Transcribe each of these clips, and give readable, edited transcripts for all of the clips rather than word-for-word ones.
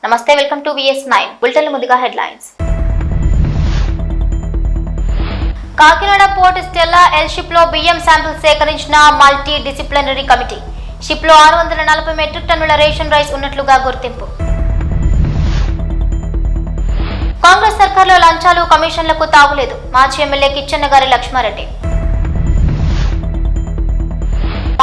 నమస్తే, welcome to VS9 bulletin. ముందుగా headlines. Kakinada port Stella L ship లో బియ్యం శాంపిల్స్ సేకరించిన మల్టీ డిసిప్లినరీ కమిటీ. షిప్ లో 640 మెట్రిక్ టన్నుల రేషన్ రైస్ ఉన్నట్లుగా గుర్తింపు. కాంగ్రెస్ సర్కార్లో లంచాలు, కమిషన్లకు తావులేదు. మాజీ ఎమ్మెల్యే కిచ్చెన్నగారి లక్ష్మారెడ్డి.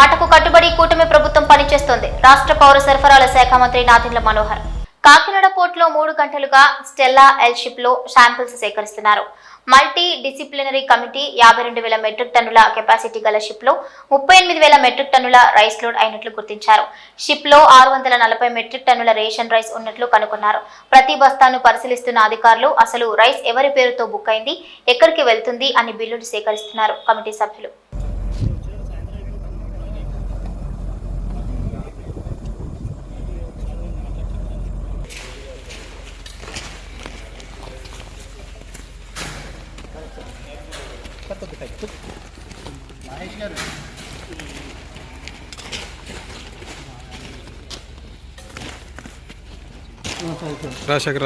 మాటకు కట్టుబడి కూటమి ప్రభుత్వం పనిచేస్తోంది. రాష్ట్ర పౌర సరఫరాల శాఖ మంత్రి నాదెండ్ల మనోహర్. కాకినాడ పోర్టులో 3 గంటలుగా స్టెల్లా ఎల్ షిప్ లో శాంపిల్స్ సేకరిస్తున్నారు. మల్టీ డిసిప్లినరీ కమిటీ 52,000 మెట్రిక్ టన్నుల కెపాసిటీ గల షిప్ లో 38,000 మెట్రిక్ టన్నుల రైస్ లోడ్ అయినట్లు గుర్తించారు. షిప్ లో 640 మెట్రిక్ టన్నుల రేషన్ రైస్ ఉన్నట్లు కనుగొన్నారు. ప్రతి బస్తాను పరిశీలిస్తున్న అధికారులు అసలు రైస్ ఎవరి పేరుతో బుక్ అయింది, ఎక్కడికి వెళ్తుంది అని బిల్లులు సేకరిస్తున్నారు కమిటీ సభ్యులు. రాశక్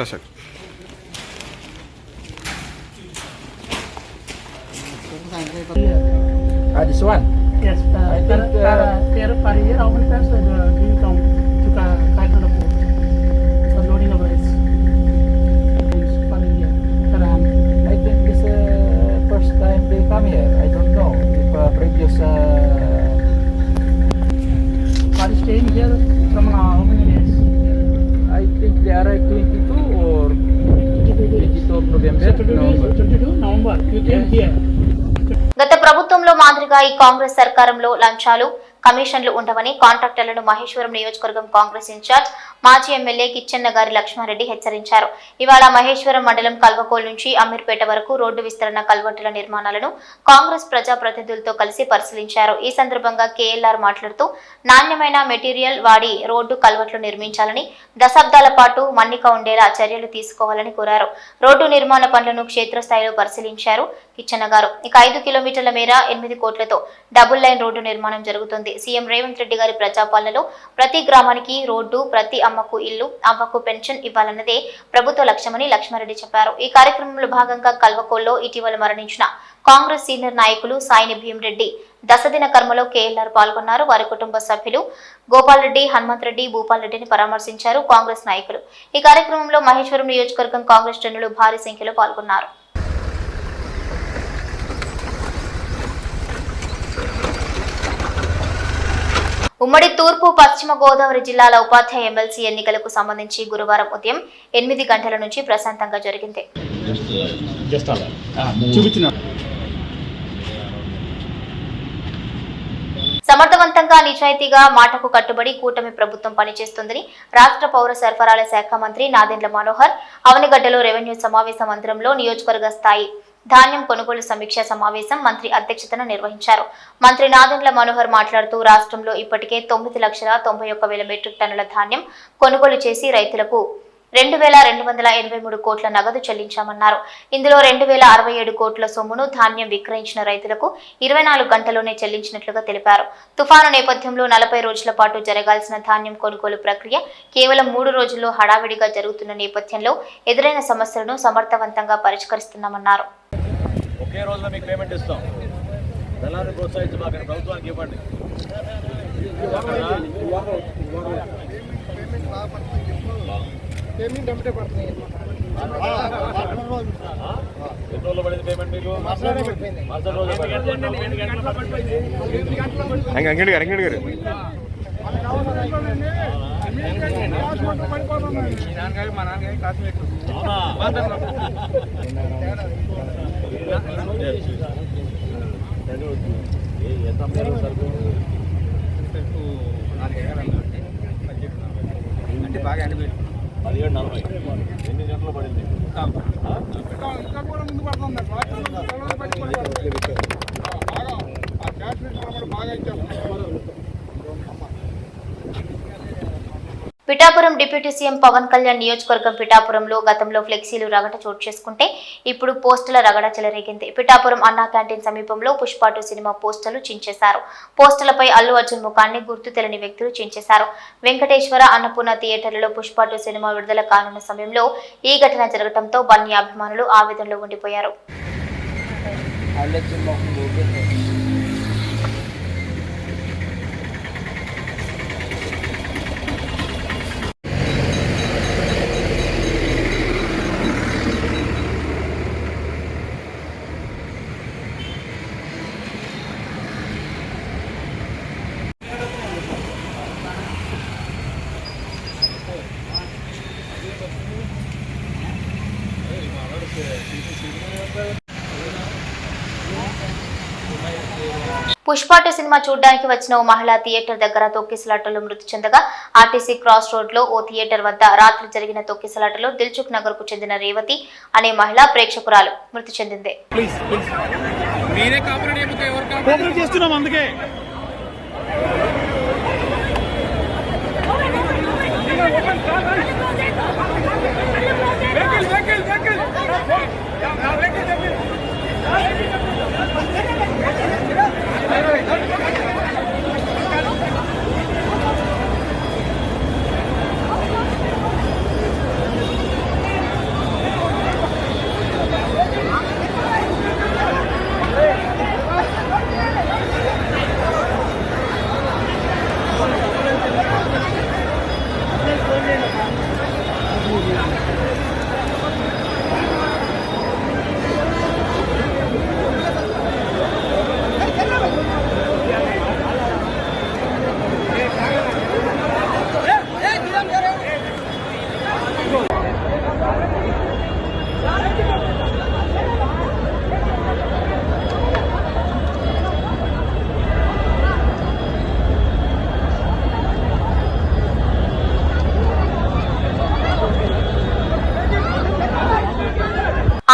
this one? Yes, per year, how many times do you come to Kakinada Port for loading of rice? Per year. I think this first time they come here. I don't know if previous. Are you staying here from how many days? I think they arrived 22 or 22 of November. 22 November. You came here. గత ప్రభుత్వంలో మాదిరిగా ఈ కాంగ్రెస్ సర్కారంలో లంచాలు, కమిషన్లు ఉండవని కాంట్రాక్టర్లను మహేశ్వరం నియోజకవర్గం Congress incharge మాజీ MLA Kichannagari Lakshma Reddy హెచ్చరించారు. ఇవాళ మహేశ్వరం మండలం కల్వకోల్ నుంచి అమీర్పేట వరకు రోడ్డు విస్తరణ, కల్వర్టుల నిర్మాణాలను కాంగ్రెస్ ప్రజాప్రతినిధులతో కలిసి పరిశీలించారు. ఈ సందర్భంగా కేఎల్ఆర్ మాట్లాడుతూ నాణ్యమైన మెటీరియల్ వాడి రోడ్డు, కల్వర్ట్లు నిర్మించాలని, దశాబ్దాల పాటు మన్నిక ఉండేలా చర్యలు తీసుకోవాలని కోరారు. రోడ్డు నిర్మాణ పనులను క్షేత్రస్థాయిలో పరిశీలించారు కిచ్చెన్నగారు. ఇక 5 కిలోమీటర్ల మేర 8 కోట్లతో డబుల్ లైన్ రోడ్డు నిర్మాణం జరుగుతుంది. సీఎం రేవంత్ రెడ్డి గారి ప్రజాపాలనలో ప్రతి గ్రామానికి రోడ్డు, ప్రతి అమ్మకు ఇల్లు, అవ్వకు పెన్షన్ ఇవ్వాలన్నదే ప్రభుత్వ లక్ష్యమని లక్ష్మారెడ్డి చెప్పారు. ఈ కార్యక్రమంలో భాగంగా కల్వకోల్లో ఇటీవల మరణించిన కాంగ్రెస్ సీనియర్ నాయకులు సాయిని భీమరెడ్డి దశదిన కర్మలో కేఎల్ఆర్ పాల్గొన్నారు. వారి కుటుంబ సభ్యులు గోపాల్ రెడ్డి, హనుమంత్ రెడ్డి, భూపాల్ రెడ్డిని పరామర్శించారు కాంగ్రెస్ నాయకులు. ఈ కార్యక్రమంలో మహేశ్వరం నియోజకవర్గం కాంగ్రెస్ శ్రేణులు భారీ సంఖ్యలో పాల్గొన్నారు. ఉమ్మడి తూర్పు, పశ్చిమ గోదావరి జిల్లాల ఉపాధ్యాయ ఎమ్మెల్సీ ఎన్నికలకు సంబంధించి గురువారం ఉదయం 8 గంటల నుంచి ప్రశాంతంగా జరిగింది. సమర్థవంతంగా, నిజాయితీగా, మాటకు కట్టుబడి కూటమి ప్రభుత్వం పనిచేస్తుందని రాష్ట్ర పౌర సరఫరాల శాఖ మంత్రి నాదెండ్ల మనోహర్ అవనిగడ్డలో రెవెన్యూ సమావేశ మందిరంలో నియోజకవర్గ స్థాయి ధాన్యం కొనుగోలు సమీక్ష సమావేశం మంత్రి అధ్యక్షతన నిర్వహించారు. మంత్రి నాదెండ్ల మనోహర్ మాట్లాడుతూ రాష్ట్రంలో ఇప్పటికే 9,91,000 మెట్రిక్ టన్నుల ధాన్యం కొనుగోలు చేసి రైతులకు 2,283 కోట్ల నగదు చెల్లించామన్నారు. ఇందులో 2,067 కోట్ల సొమ్మును ధాన్యం విక్రయించిన రైతులకు 24 గంటల్లోనే చెల్లించినట్లుగా తెలిపారు. తుఫాను నేపథ్యంలో 40 రోజుల పాటు జరగాల్సిన ధాన్యం కొనుగోలు ప్రక్రియ కేవలం 3 రోజుల్లో హడావిడిగా జరుగుతున్న నేపథ్యంలో ఎదురైన సమస్యలను సమర్థవంతంగా పరిష్కరిస్తున్నామన్నారు. ఒకే రోజులో మీకు పేమెంట్ ఇస్తాం. దళాన్ని ప్రోత్సహించబాకండి, ప్రభుత్వానికి ఇవ్వండి. ఎన్ని రోజులు పడింది పేమెంట్ మీకు? అంగడి గారు మా నాన్నగారి క్లాస్మేట్. ఎంత అంటే బాగా అనిపించింది. 17:40 ఎన్ని గంటలు పడింది? ఇంకా కూడా ముందు పడుతుంది. బాగా ఇచ్చాము. పిఠాపురం డిప్యూటీ సీఎం పవన్ కళ్యాణ్ నియోజకవర్గం పిఠాపురంలో గతంలో ఫ్లెక్సీలు రగడ చోటు చేసుకుంటే ఇప్పుడు పోస్టుల రగడ చెలరేగింది. పిఠాపురం అన్నా క్యాంటీన్ సమీపంలో పుష్ప 2 సినిమా పోస్టర్లు చించేశారు. పోస్టర్లపై అల్లు అర్జున్ ముఖాన్ని గుర్తు తెలియని వ్యక్తులు చించేశారు. వెంకటేశ్వర అన్నపూర్ణ థియేటర్లలో పుష్ప 2 సినిమా విడుదల కానున్న సమయంలో ఈ ఘటన జరగడంతో బన్నీ అభిమానులు ఆవేదనలో ఉండిపోయారు. పుష్ప 2 సినిమా చూడడానికి వచ్చిన ఓ మహిళ థియేటర్ దగ్గర తొక్కిసలాటలో మృతి చెందగా ఆర్టీసీ క్రాస్ రోడ్ లో ఓ థియేటర్ వద్ద రాత్రి జరిగిన తొక్కిసలాటలో దిల్సుఖ్ నగర్ కు చెందిన రేవతి అనే మహిళ ప్రేక్షకురాలు మృతి చెందింది.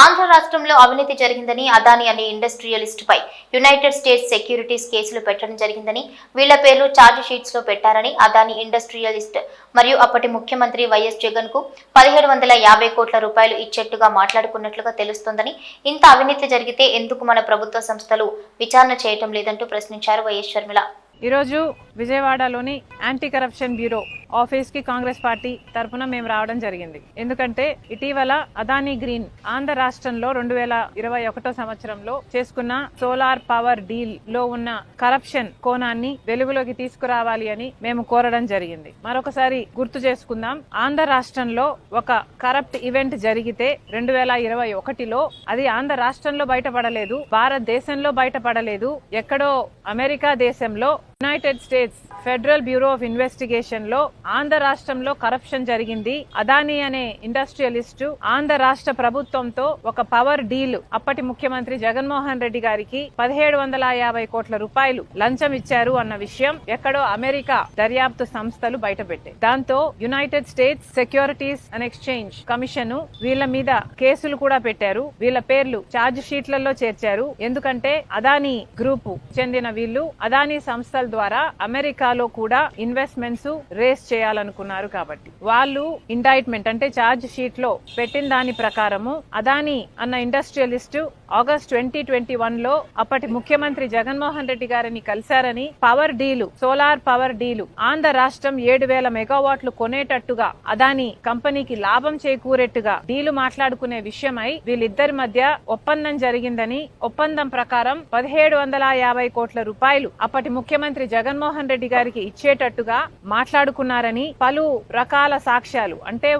ఆంధ్ర రాష్ట్రంలో అవినీతి జరిగిందని అదాని అనే ఇండస్ట్రియలిస్ట్ పై యునైటెడ్ స్టేట్స్ సెక్యూరిటీస్ కేసులు పెట్టడం జరిగిందని, వీళ్ల పేర్లు ఛార్జ్ షీట్స్ లో పెట్టారని అదాని ఇండస్ట్రియలిస్ట్ మరియు అప్పటి ముఖ్యమంత్రి వైఎస్ జగన్ కు 1750 కోట్ల రూపాయలు ఇచ్చేట్టుగా మాట్లాడుకున్నట్లుగా తెలుస్తోందని, ఇంత అవినీతి జరిగితే ఎందుకు మన ప్రభుత్వ సంస్థలు విచారణ చేయటం లేదంటూ ప్రశ్నించారు వైఎస్ షర్మిల. ఈరోజు విజయవాడలోని యాంటీ కరప్షన్ బ్యూరో ఆఫీస్ కి కాంగ్రెస్ పార్టీ తరఫున మేము రావడం జరిగింది. ఎందుకంటే ఇటీవల అదానీ గ్రీన్ ఆంధ్ర రాష్ట్రంలో 2021 సంవత్సరంలో చేసుకున్న సోలార్ పవర్ డీల్ లో ఉన్న కరప్షన్ కోణాన్ని వెలుగులోకి తీసుకురావాలి అని మేము కోరడం జరిగింది. మరొకసారి గుర్తు చేసుకుందాం, ఆంధ్ర రాష్ట్రంలో ఒక కరప్ట్ ఈవెంట్ జరిగితే 2021లో అది ఆంధ్ర రాష్ట్రంలో బయటపడలేదు, భారతదేశంలో బయటపడలేదు, ఎక్కడో అమెరికా దేశంలో United states federal bureau of investigation లో ఆంధ్ర రాష్ట్రంలో కరప్షన్ జరిగింది. అదానీ అనే ఇండస్ట్రియలిస్టు ఆంధ్ర రాష్ట్ర ప్రభుత్వంతో ఒక పవర్ డీల్ అప్పటి ముఖ్యమంత్రి జగన్మోహన్ రెడ్డి గారికి 1750 కోట్ల రూపాయలు లంచం ఇచ్చారు అన్న విషయం ఎక్కడో అమెరికా దర్యాప్తు సంస్థలు బయటపెట్టాయి. దాంతో United states securities and exchange commission వీళ్ల మీద కేసులు కూడా పెట్టారు. వీళ్ల పేర్లు ఛార్జ్ షీట్లలో చేర్చారు. ఎందుకంటే అదానీ గ్రూప్ చెందిన వీళ్లు అదానీ సంస్థల ద్వారా అమెరికాలో కూడా ఇన్వెస్ట్మెంట్స్ రేస్ చేయాలనుకున్నారు. కాబట్టి వాళ్ళు ఇండైట్మెంట్ అంటే ఛార్జ్ షీట్ లో పెట్టిన దాని ప్రకారము అదానీ అన్న ఇండస్ట్రియలిస్ట్ ఆగస్ట్ 2021లో అప్పటి ముఖ్యమంత్రి జగన్మోహన్ రెడ్డి గారిని కలిశారని, power deal solar power deal Andhra రాష్ట్రం 7000 మెగావాట్లు కొనేటట్టుగా అదానీ కంపెనీకి లాభం చేకూరేట్టుగా డీలు మాట్లాడుకునే విషయమై వీళ్ళిద్దరి మధ్య ఒప్పందం జరిగిందని, ఒప్పందం ప్రకారం 1750 కోట్ల రూపాయలు అప్పటి ముఖ్యమంత్రి జగన్మోహన్ రెడ్డి గారికి ఇచ్చేటట్టుగా మాట్లాడుకున్నారని పలు రకాల సాక్ష్యాలు, అంటే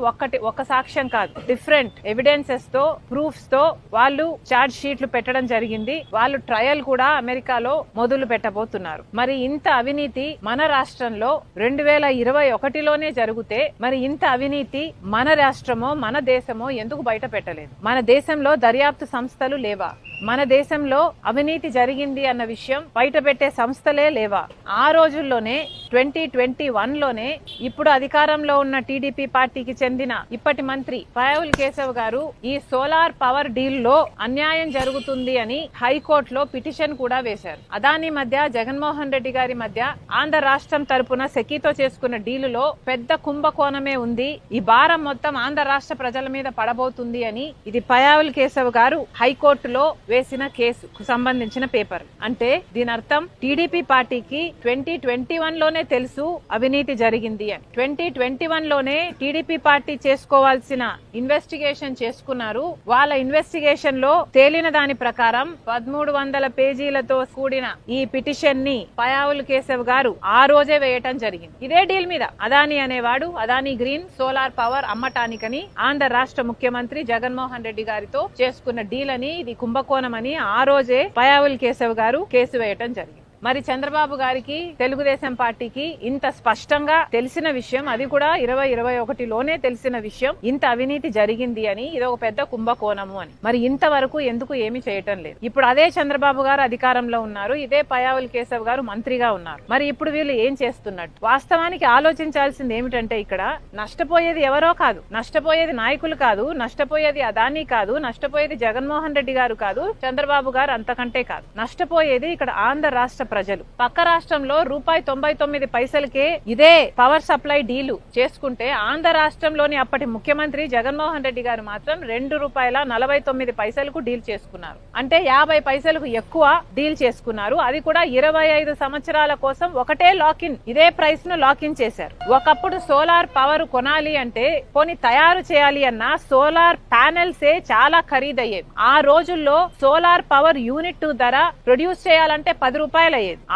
ఒక సాక్ష్యం కాదు, డిఫరెంట్ ఎవిడెన్సెస్ తో ప్రూఫ్స్ తో వాళ్ళు ఛార్జ్ షీట్లు పెట్టడం జరిగింది. వాళ్ళు ట్రయల్ కూడా అమెరికాలో మొదలు పెట్టబోతున్నారు. మరి ఇంత అవినీతి మన రాష్ట్రంలో 2021లోనే జరిగితే మరి ఇంత అవినీతి మన రాష్ట్రమో మన దేశమో ఎందుకు బయట పెట్టలేదు? మన దేశంలో దర్యాప్తు సంస్థలు లేవా? మన దేశంలో అవినీతి జరిగింది అన్న విషయం బయటపెట్టే సంస్థలే లేవా? ఆ రోజుల్లోనే 2021లోనే ఇప్పుడు అధికారంలో ఉన్న టీడీపీ పార్టీకి చెందిన ఇప్పటి మంత్రి పయావుల్ కేశవ్ గారు ఈ సోలార్ పవర్ డీల్ లో అన్యాయం జరుగుతుంది అని హైకోర్టులో పిటిషన్ కూడా వేశారు. అదానీ మధ్య జగన్మోహన్ రెడ్డి గారి మధ్య ఆంధ్ర రాష్ట్రం తరపున సెకీతో చేసుకున్న డీలులో పెద్ద కుంభకోణమే ఉంది, ఈ భారం మొత్తం ఆంధ్ర రాష్ట్ర ప్రజల మీద పడబోతుంది అని ఇది పయావుల్ కేశవ్ గారు హైకోర్టులో వేసిన కేసుకు సంబంధించిన పేపర్. అంటే దీని అర్థం టీడీపీ పార్టీకి 2021లోనే తెలుసు అవినీతి జరిగింది అని. 2021లోనే టీడీపీ పార్టీ చేసుకోవాల్సిన ఇన్వెస్టిగేషన్ చేసుకున్నారు. వాళ్ళ ఇన్వెస్టిగేషన్ లో తేలిన దాని ప్రకారం 1300 పేజీలతో కూడిన ఈ పిటిషన్ ని పయావుల్ కేశవ్ గారు ఆ రోజే వేయటం జరిగింది. ఇదే డీల్ మీద అదానీ అనేవాడు అదానీ గ్రీన్ సోలార్ పవర్ అమ్మటానికని ఆంధ్ర రాష్ట్ర ముఖ్యమంత్రి జగన్మోహన్ రెడ్డి గారితో చేసుకున్న డీల్ అని, ఇది కుంభకోణం అని ఆ రోజే పయావుల్ కేశవ్ గారు కేసు వేయటం జరిగింది. మరి చంద్రబాబు గారికి తెలుగుదేశం పార్టీకి ఇంత స్పష్టంగా తెలిసిన విషయం, అది కూడా 2021లోనే తెలిసిన విషయం ఇంత అవినీతి జరిగింది అని, ఇది ఒక పెద్ద కుంభకోణము అని. మరి ఇంతవరకు ఎందుకు ఏమీ చేయటం లేదు? ఇప్పుడు అదే చంద్రబాబు గారు అధికారంలో ఉన్నారు, ఇదే పయావుల్ కేశవ్ గారు మంత్రిగా ఉన్నారు. మరి ఇప్పుడు వీళ్ళు ఏం చేస్తున్నట్టు? వాస్తవానికి ఆలోచించాల్సింది ఏమిటంటే ఇక్కడ నష్టపోయేది ఎవరో కాదు, నష్టపోయేది నాయకులు కాదు, నష్టపోయేది అదానీ కాదు, నష్టపోయేది జగన్మోహన్ రెడ్డి గారు కాదు, చంద్రబాబు గారు అంతకంటే కాదు. నష్టపోయేది ఇక్కడ ఆంధ్ర రాష్ట్ర ప్రజలు. పక్క రాష్ట్రంలో ₹99 ఇదే పవర్ సప్లై డీలు చేసుకుంటే ఆంధ్ర రాష్ట్రంలోని అప్పటి ముఖ్యమంత్రి జగన్మోహన్ రెడ్డి గారు మాత్రం ₹2.49 డీల్ చేసుకున్నారు. అంటే 50 పైసలకు ఎక్కువ డీల్ చేసుకున్నారు. అది కూడా 25 సంవత్సరాల కోసం ఒకటే లాకిన్, ఇదే ప్రైస్ ను లాకిన్ చేశారు. ఒకప్పుడు సోలార్ పవర్ కొనాలి అంటే పోనీ తయారు చేయాలి అన్నా సోలార్ ప్యానెల్సే చాలా ఖరీదయ్యేవి. ఆ రోజుల్లో సోలార్ పవర్ యూనిట్ ధర ప్రొడ్యూస్ చేయాలంటే ₹10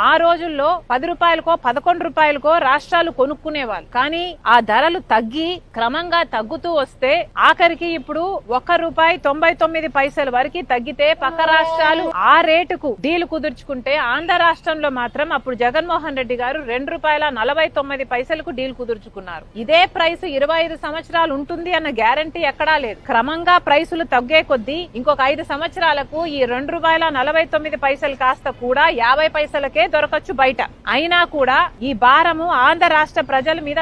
ఆ రోజుల్లో ₹10కో ₹11కో రాష్ట్రాలు కొనుక్కునేవాళ్ళు. కానీ ఆ ధరలు తగ్గి క్రమంగా తగ్గుతూ వస్తే ఆఖరికి ఇప్పుడు ₹1.99 వరకు తగ్గితే పక్క రాష్ట్రాలు ఆ రేటుకు డీల్ కుదుర్చుకుంటే ఆంధ్ర రాష్ట్రంలో మాత్రం అప్పుడు జగన్మోహన్ రెడ్డి గారు ₹2.49 డీల్ కుదుర్చుకున్నారు. ఇదే ప్రైస్ 25 సంవత్సరాలు ఉంటుంది అన్న గ్యారంటీ ఎక్కడా లేదు. క్రమంగా ప్రైసులు తగ్గే కొద్దీ ఇంకొక 5 సంవత్సరాలకు ఈ ₹2.49 కాస్త కూడా 50 పైసలకే దొరకచ్చు బయట. అయినా కూడా ఈ భారము ఆంధ్ర రాష్ట్ర ప్రజల మీద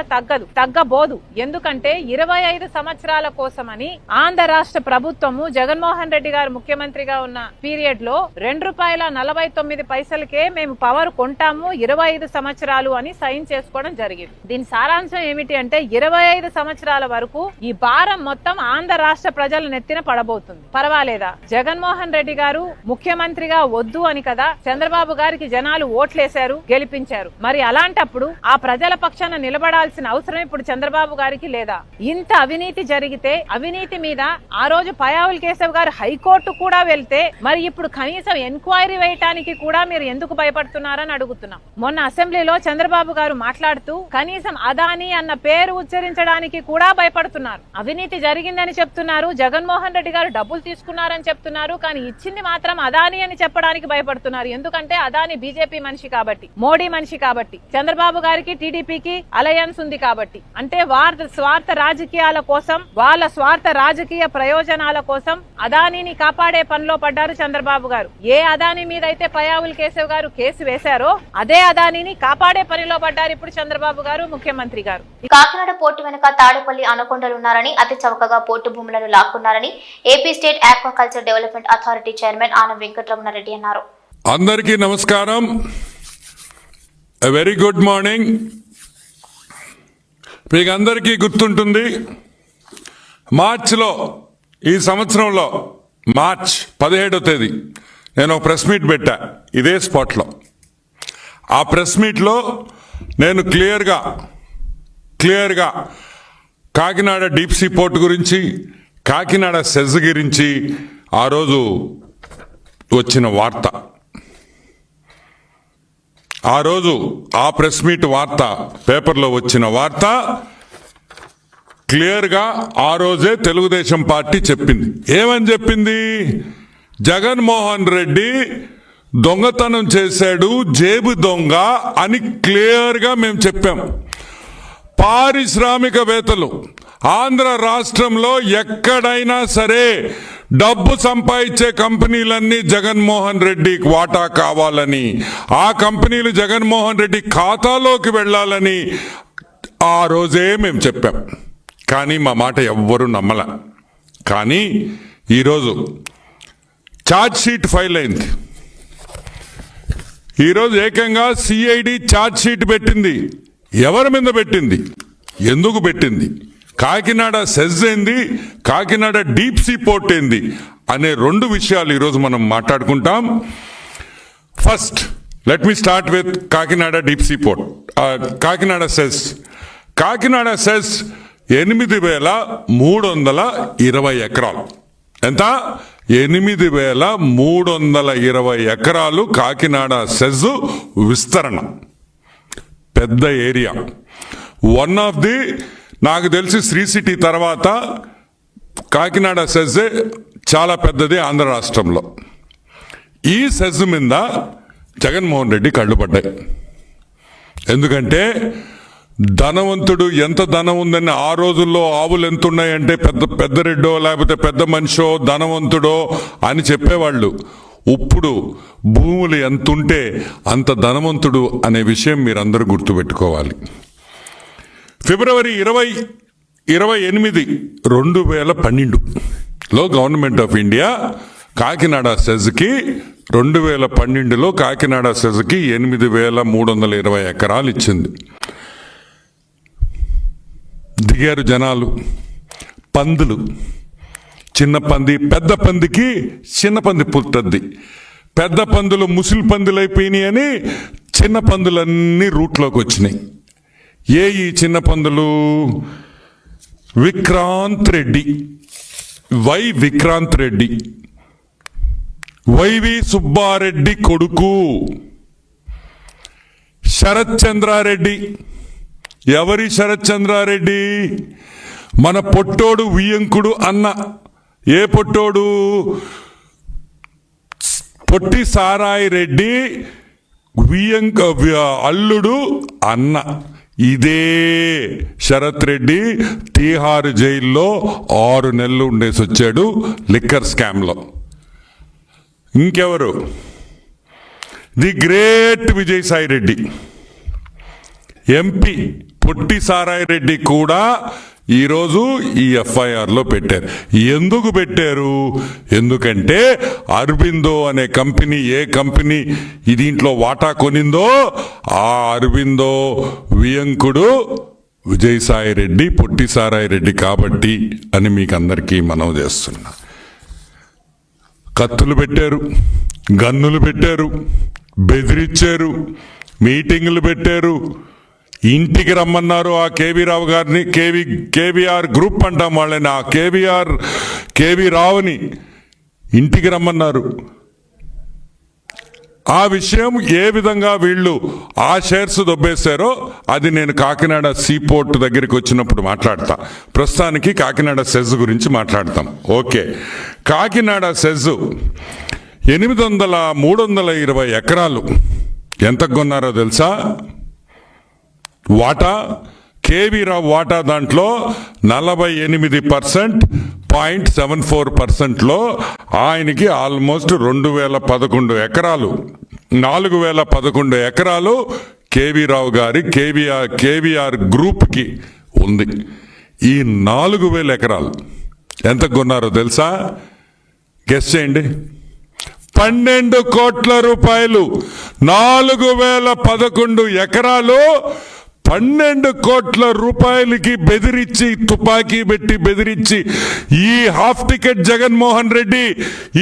తగ్గబోదు. ఎందుకంటే 25 సంవత్సరాల కోసమని ఆంధ్ర రాష్ట్ర ప్రభుత్వము జగన్మోహన్ రెడ్డి గారు ముఖ్యమంత్రిగా ఉన్న పీరియడ్ లో ₹2.49 మేము పవర్ కొంటాము 25 సంవత్సరాలు అని సైన్ చేసుకోవడం జరిగింది. దీని సారాంశం ఏమిటి అంటే 25 సంవత్సరాల వరకు ఈ భారం మొత్తం ఆంధ్ర రాష్ట్ర ప్రజల నెత్తిన పడబోతుంది. పర్వాలేదా? జగన్మోహన్ రెడ్డి గారు ముఖ్యమంత్రిగా వద్దు అని కదా చంద్రబాబు గారికి జనాలు ఓట్లేశారు, గెలిపించారు. మరి అలాంటప్పుడు ఆ ప్రజల పక్షాన నిలబడాల్సిన అవసరం ఇప్పుడు చంద్రబాబు గారికి లేదా? ఇంత అవినీతి జరిగితే అవినీతి మీద ఆ రోజు పయావుల్ కేశవ్ గారు హైకోర్టు కూడా వెళ్తే మరి ఇప్పుడు కనీసం ఎంక్వైరీ వేయటానికి కూడా మీరు ఎందుకు భయపడుతున్నారని అడుగుతున్నాం. మొన్న అసెంబ్లీలో చంద్రబాబు గారు మాట్లాడుతూ కనీసం అదానీ అన్న పేరు ఉచ్చరించడానికి కూడా భయపడుతున్నారు. అవినీతి జరిగిందని చెప్తున్నారు, జగన్మోహన్ రెడ్డి గారు డబ్బులు తీసుకున్నారని చెప్తున్నారు, కానీ ఇచ్చింది మాత్రం అదానీ అని చెప్పడానికి భయపడుతున్నారు. ఎందుకంటే అదానీ బీజేపీ మనిషి కాబట్టి, మోడీ మనిషి కాబట్టి, చంద్రబాబు గారికి టీడీపీకి అలయన్స్ ఉంది కాబట్టి, అంటే వారి స్వార్థ రాజకీయాల కోసం, వాళ్ళ స్వార్థ రాజకీయ ప్రయోజనాల కోసం అదానీని కాపాడే పనిలో పడ్డారు చంద్రబాబు గారు. ఏ అదానీ మీద అయితే పయావుల్ కేశవ్ గారు కేసు వేశారో అదే అదానీని కాపాడే పనిలో పడ్డారు ఇప్పుడు చంద్రబాబు గారు, ముఖ్యమంత్రి గారు. కాకినాడ పోర్టు వెనుక తాడేపల్లి అనకొండలున్నారని, అతి చౌకగా పోర్టు భూములను లాక్కున్నారని AP state aquaculture development authority chairman Anam Venkataramana Reddy అన్నారు. అందరికీ నమస్కారం. Very good morning. మీకు అందరికీ గుర్తుంటుంది, మార్చిలో ఈ సంవత్సరంలో మార్చ్ 17వ తేదీ నేను ఒక ప్రెస్ మీట్ పెట్టా ఇదే స్పాట్లో. ఆ ప్రెస్ మీట్లో నేను క్లియర్గా కాకినాడ డీప్ సీ పోర్ట్ గురించి, కాకినాడ సెజ్ గురించి ఆ రోజు వచ్చిన వార్త, ఆ రోజు ఆ ప్రెస్ మీట్ వార్త, పేపర్లో వచ్చిన వార్త క్లియర్గా ఆ రోజే తెలుగుదేశం పార్టీ చెప్పింది. ఏమని చెప్పింది? జగన్మోహన్ రెడ్డి దొంగతనం చేశాడు, జేబు దొంగ అని క్లియర్గా మేము చెప్పాం. పారిశ్రామికవేత్తలు ఆంధ్ర రాష్ట్రంలో ఎక్కడైనా సరే డబ్బు సంపాదించే కంపెనీలన్నీ జగన్మోహన్ రెడ్డికి వాటా కావాలని, ఆ కంపెనీలు జగన్మోహన్ రెడ్డి ఖాతాలోకి వెళ్ళాలని ఆ రోజే మేము చెప్పాం. కానీ మా మాట ఎవ్వరూ నమ్మల. కానీ ఈరోజు ఛార్జ్ షీట్ ఫైల్ అయింది. ఈరోజు ఏకంగా సిఐడి ఛార్జ్ షీట్ పెట్టింది. ఎవరి మీద పెట్టింది, ఎందుకు పెట్టింది, కాకినాడ సెజ్ ఏంది, కాకినాడ డీప్ సీ పోర్ట్ ఏంది అనే 2 విషయాలు ఈరోజు మనం మాట్లాడుకుంటాం. First let me start with Kakinada deep sea port. Kakinada SEZ. Kakinada SEZ 8,320 ఎకరాలు. ఎంత? 8,320 ఎకరాలు కాకినాడ సెజ్ విస్తరణ. పెద్ద ఏరియా. వన్ ఆఫ్ ది, నాకు తెలిసి శ్రీ సిటీ తర్వాత కాకినాడ సెజ్ చాలా పెద్దది ఆంధ్ర రాష్ట్రంలో. ఈ సెజ్ మీద జగన్మోహన్ రెడ్డి కళ్ళు పడ్డాయి. ఎందుకంటే ధనవంతుడు ఎంత ధనం ఉందని ఆ రోజుల్లో ఆవులు ఎంత ఉన్నాయంటే పెద్ద రెడ్డో లేకపోతే పెద్ద మనిషో ధనవంతుడో అని చెప్పేవాళ్ళు. ఇప్పుడు భూములు ఎంత ఉంటే అంత ధనవంతుడు అనే విషయం మీరందరూ గుర్తుపెట్టుకోవాలి. ఫిబ్రవరి 28, 2012లో గవర్నమెంట్ ఆఫ్ ఇండియా కాకినాడ సెజ్కి 2012లో కాకినాడ సెజ్కి 8,320 ఎకరాలు ఇచ్చింది. దిగారు జనాలు. పందులు, చిన్న పంది, పెద్ద పందికి చిన్న పంది పుట్టద్ది. పెద్ద పందులు ముసిలి పందులు అయిపోయినాయి అని చిన్న పందులన్నీ రూట్లోకి వచ్చినాయి. ఈ చిన్న పందులు? విక్రాంత్ రెడ్డి, విక్రాంత్ రెడ్డి, వైవి సుబ్బారెడ్డి కొడుకు శరత్ చంద్రారెడ్డి. ఎవరి శరత్ చంద్రారెడ్డి? మన పొట్టోడు వియంకుడు అన్న. ఏ పొట్టోడు? పొట్టి సారాయి రెడ్డి అల్లుడు అన్న. ఇదే శరత్ రెడ్డి తీహారు జైల్లో 6 నెలలు ఉండేసి వచ్చాడు లిక్కర్ స్కామ్లో. ఇంకెవరు? The great Vijayasai Reddy MP. పొట్టి సారాయి రెడ్డి కూడా ఈరోజు ఈ ఎఫ్ఐఆర్లో పెట్టారు. ఎందుకు పెట్టారు? ఎందుకంటే అరబిందో అనే కంపెనీ, ఏ కంపెనీ దీంట్లో వాటా కొనిందో ఆ అరబిందో వియంకుడు విజయసాయి రెడ్డి, పొట్టి సారాయి రెడ్డి కాబట్టి అని మీకు అందరికీ మనవి చేస్తున్నా. కత్తులు పెట్టారు, గన్నులు పెట్టారు, బెదిరించారు, మీటింగులు పెట్టారు, ఇంటికి రమ్మన్నారు ఆ కేవీ రావు గారిని. కేవీఆర్ గ్రూప్ అంటాం వాళ్ళని. ఆ కేవీ రావుని ఇంటికి రమ్మన్నారు. ఆ విషయం ఏ విధంగా వీళ్ళు ఆ షేర్స్ దొబ్బేశారో అది నేను కాకినాడ సీపోర్ట్ దగ్గరికి వచ్చినప్పుడు మాట్లాడతా. ప్రస్తుతానికి కాకినాడ సెజ్ గురించి మాట్లాడతాం. ఓకే, కాకినాడ సెజ్ 320 ఎకరాలు ఎంతకు కొన్నారో తెలుసా? వాటా కేవీ రావు వాటా దాంట్లో 48.74%లో ఆయనకి ఆల్మోస్ట్ 2011 ఎకరాలు, 4011 ఎకరాలు కేవీ రావు గారి కేవీఆర్ గ్రూప్కి ఉంది. ఈ 4000 ఎకరాలు ఎంత కొన్నారో తెలుసా? గెస్ చేయండి. 12 కోట్ల రూపాయలు. 4011 ఎకరాలు 12 కోట్ల రూపాయలకి బెదిరించి, తుపాకీ పెట్టి బెదిరించి ఈ హాఫ్ టికెట్ జగన్మోహన్ రెడ్డి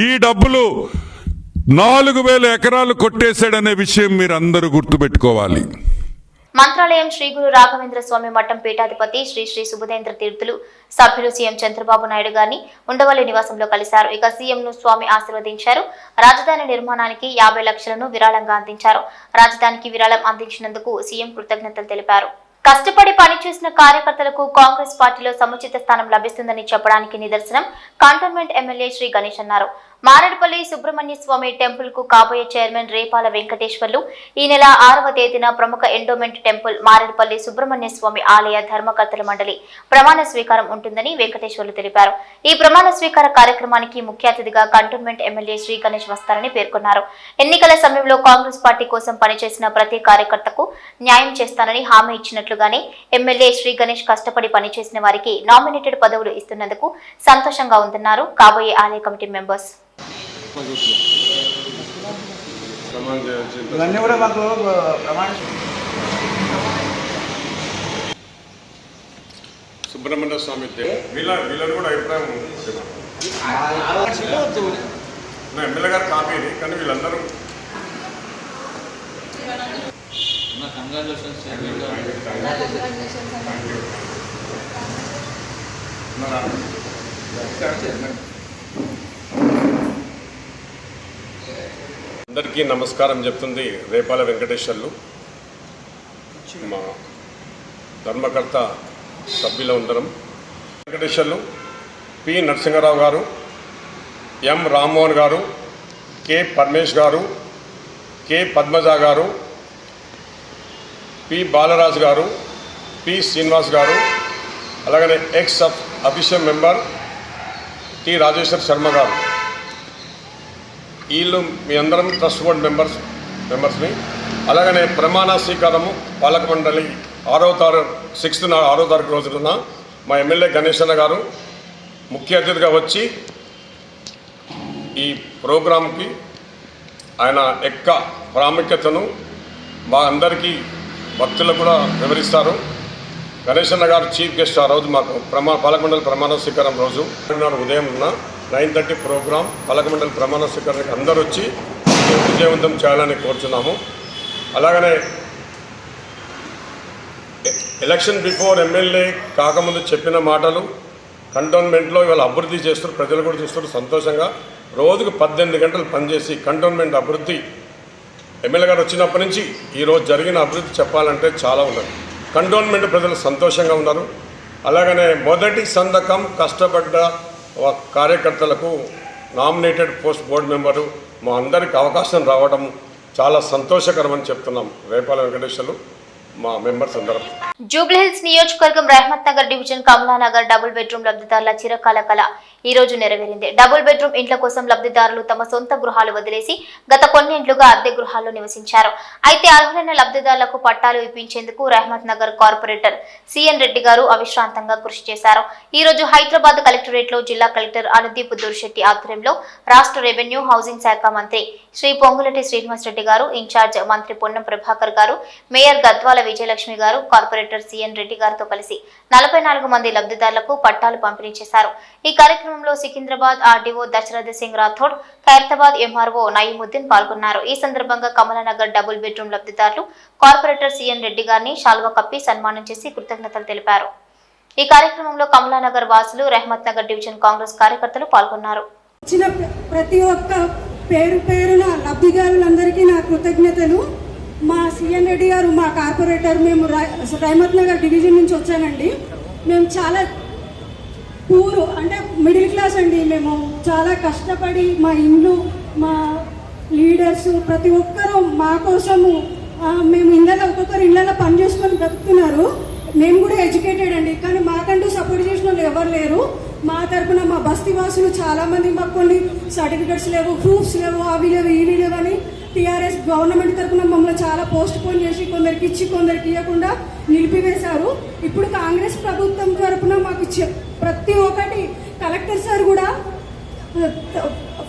ఈ డబ్బులు 4000 ఎకరాలు కొట్టేశాడనే విషయం మీరు అందరూ గుర్తుపెట్టుకోవాలి. మంత్రాలయం శ్రీ గురు రాఘవేంద్ర స్వామి మఠం పీఠాధిపతి శ్రీ శ్రీ సుబుధేంద్ర తీర్థులు సభ్యులు సీఎం చంద్రబాబు నాయుడు గారిని ఉండవల్లి నివాసంలో కలిశారు. ఇక సీఎంను స్వామి ఆశీర్వదించారు. రాజధాని నిర్మాణానికి 50 లక్షలను విరాళంగా అందించారు. రాజధానికి విరాళం అందించినందుకు సీఎం కృతజ్ఞతలు తెలిపారు. కష్టపడి పనిచేసిన కార్యకర్తలకు కాంగ్రెస్ పార్టీలో సముచిత స్థానం లభిస్తుందని చెప్పడానికి నిదర్శనం కంటోన్మెంట్ ఎమ్మెల్యే శ్రీ గణేష్ అన్నారు. మారేడుపల్లి సుబ్రహ్మణ్య స్వామి టెంపుల్ కు కాబోయే చైర్మన్ రేపాల వెంకటేశ్వర్లు ఈ నెల 6వ తేదీన ప్రముఖ ఎండోమెంట్ టెంపుల్ మారేడుపల్లి సుబ్రహ్మణ్య స్వామి ఆలయ ధర్మకర్తల మండలి ప్రమాణ స్వీకారం ఉంటుందని వెంకటేశ్వర్లు తెలిపారు. ఈ ప్రమాణ స్వీకార కార్యక్రమానికి ముఖ్య అతిథిగా కంటోన్మెంట్ ఎమ్మెల్యే శ్రీ గణేష్ వస్తారని పేర్కొన్నారు. ఎన్నికల సమయంలో కాంగ్రెస్ పార్టీ కోసం పనిచేసిన ప్రతి కార్యకర్తకు న్యాయం చేస్తానని హామీ ఇచ్చినట్లుగానే ఎమ్మెల్యే శ్రీ గణేష్ కష్టపడి పనిచేసిన వారికి నామినేటెడ్ పదవులు ఇస్తున్నందుకు సంతోషంగా ఉందన్నారు. కాబోయే ఆలయ కమిటీ మెంబర్స్ ఇవన్నీ కూడా మాకు ప్రమాణ సుబ్రహ్మణ్య స్వామి వీళ్ళని కూడా అభిప్రాయం ఎమ్మెల్యే గారు కాపీని కానీ వీళ్ళందరూ అందరికీ నమస్కారం చెప్తుంది రేపాల వెంకటేశ్వర్లు. మా ధర్మకర్త సభ్యుల అందరం వెంకటేశ్వర్లు, పి నరసింహారావు గారు, ఎం రామ్మోహన్ గారు, కె పరమేష్ గారు, కె పద్మజ గారు, పి బాలరాజు గారు, పి శ్రీనివాస్ గారు, అలాగనే X official member T Rajeshwar Sharma గారు. వీళ్ళు మీ అందరం ట్రస్ట్ బోర్డ్ మెంబర్స్ని. అలాగనే ప్రమాణ స్వీకారము పాలక మండలి 6వ తారీఖు రోజున మా ఎమ్మెల్యే గణేష్ అన్న గారు ముఖ్య అతిథిగా వచ్చి ఈ ప్రోగ్రాంకి ఆయన యొక్క ప్రాముఖ్యతను మా అందరికీ భక్తులకు కూడా వివరిస్తారు. గణేష్ అన్న గారు చీఫ్ గెస్ట్ ఆ రోజు మాకు పాలక మండలి ప్రమాణ స్వీకారం రోజు ఉదయం 9:30 ప్రోగ్రాం పాలక మండలి ప్రమాణ స్వీకారానికి అందరూ వచ్చి విజయవంతం చేయాలని కోరుచున్నాము. అలాగనే ఎలక్షన్ బిఫోర్ ఎమ్మెల్యే కాకముందు చెప్పిన మాటలు కంటోన్మెంట్లో ఇవాళ అభివృద్ధి చేస్తారు, ప్రజలు కూడా చూస్తారు సంతోషంగా. రోజుకు 18 గంటలు పనిచేసి కంటోన్మెంట్ అభివృద్ధి ఎమ్మెల్యే గారు వచ్చినప్పటి నుంచి ఈరోజు జరిగిన అభివృద్ధి చెప్పాలంటే చాలా ఉన్నది. కంటోన్మెంట్ ప్రజలు సంతోషంగా ఉన్నారు. అలాగనే మొదటి సంతకం కష్టపడ్డ కార్యకర్తలకు నామినేటెడ్ పోస్ట్ బోర్డు మెంబరు మా అందరికి అవకాశం రావడం చాలా సంతోషకరమని చెప్తున్నాం. రేపాల వెంకటేశ్వర్లు మా మెంబర్స్ అందరం. జూబ్లీహిల్స్ నియోజకవర్గం Rahmat Nagar division Kamalanagar double bedroom లబ్ధిదారుల చిరకాల కళ ఈ రోజు నెరవేరింది. డబుల్ బెడ్రూమ్ ఇంట్ల కోసం లబ్ధిదారులు తమ సొంత గృహాలు వదిలేసి గత కొన్నేళ్లుగా అద్దె గృహాల్లో నివసించారు. అయితే అర్హులైన లబ్ధిదారులకు పట్టాలు ఇప్పించేందుకు రహమత్ నగర్ కార్పొరేటర్ సిఎన్ రెడ్డి గారు అవిశ్రాంతంగా కృషి చేశారు. ఈ రోజు హైదరాబాద్ కలెక్టరేట్ లో జిల్లా కలెక్టర్ అనుదీప్ దూర్శెట్టి ఆధ్వర్యంలో రాష్ట్ర రెవెన్యూ హౌసింగ్ శాఖ మంత్రి శ్రీ పొంగులటి శ్రీనివాస్ రెడ్డి గారు, ఇన్ఛార్జ్ మంత్రి పొన్నం ప్రభాకర్ గారు, మేయర్ గద్వాల విజయలక్ష్మి గారు, కార్పొరేటర్ సిఎన్ రెడ్డి గారితో కలిసి 44 మంది లబ్ధిదారులకు పట్టాలు పంపిణీ చేశారు. ఈ కార్యక్రమంలో సికింద్రాబాద్ ఆర్డీఓ దశరథ్ సింగ్ రాథోడ్, ఖైరతాబాద్ ఎంఆర్ఓ నయీముద్దీన్ పాల్గొన్నారు. ఈ సందర్భంగా కమలానగర్ డబుల్ బెడ్రూమ్ లబ్ధిదారులు కార్పొరేటర్ సిఎన్ రెడ్డి గారిని శాల్వా కప్పి సన్మానం చేసి కృతజ్ఞతలు తెలిపారు. ఈ కార్యక్రమంలో కమలానగర్ వాసులు, రహమత్ నగర్ డివిజన్ కాంగ్రెస్ కార్యకర్తలు పాల్గొన్నారు. ప్రతి ఒక్క పేరున లబ్ధిదారులందరికీ నా కృతజ్ఞతలు. మా సిఎన్ రెడ్డి గారు మా కార్పొరేటర్, మేము రహమత్ నగర్ డివిజన్ నుంచి వచ్చానండి. మేము చాలా అంటే మిడిల్ క్లాస్ అండి. మేము చాలా కష్టపడి మా ఇండ్లు, మా లీడర్స్ ప్రతి ఒక్కరూ మా కోసము మేము ఒక్కొక్కరు ఇళ్ళలో పని చేసుకొని బ్రతుకుతున్నారు. మేము కూడా ఎడ్యుకేటెడ్ అండి, కానీ మాకంటూ సపోర్ట్ చేసిన వాళ్ళు ఎవరు లేరు. మా తరఫున మా బస్తీ వాసులు చాలామంది మాకు కొన్ని సర్టిఫికెట్స్ లేవు, ప్రూఫ్స్ లేవు, అవి లేవు ఇవి లేవు అని టీఆర్ఎస్ గవర్నమెంట్ తరఫున మమ్మల్ని చాలా పోస్ట్ పోన్ చేసి కొందరికి ఇచ్చి కొందరికి ఇవ్వకుండా నిలిపివేశారు. ఇప్పుడు కాంగ్రెస్ ప్రభుత్వం తరఫున మాకు ప్రతి ఒక్కటి కలెక్టర్ సార్ కూడా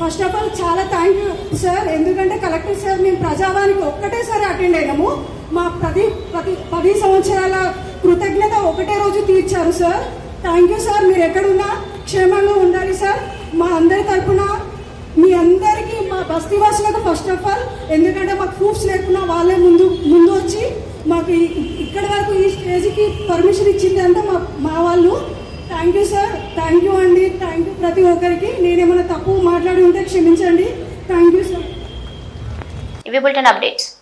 ఫస్ట్ ఆఫ్ ఆల్ చాలా థ్యాంక్ యూ సార్. ఎందుకంటే కలెక్టర్ సార్ మేము ప్రజావానికి ఒక్కటేసారి అటెండ్ అయినాము. మా 10 సంవత్సరాల కృతజ్ఞత ఒకటే రోజు తీర్చారు సార్. Thank you sir. మీరు ఎక్కడున్నా క్షేమంగా ఉండాలి సార్. మా అందరి తరఫున మీ అందరికీ, మా బస్తీవాసులకు ఫస్ట్ ఆఫ్ ఆల్, ఎందుకంటే మాకు ప్రూఫ్స్ లేకున్నా వాళ్ళే ముందు వచ్చి మాకు ఇక్కడి వరకు ఈ స్టేజ్కి పర్మిషన్ ఇచ్చింది అంటే మా వాళ్ళు. Thank you sir. Thank you అండి. థ్యాంక్ యూ ప్రతి ఒక్కరికి. నేనేమైనా తప్పు మాట్లాడి ఉంటే క్షమించండి. Thank you sir. ఇవి బులెటిన్ అప్డేట్స్.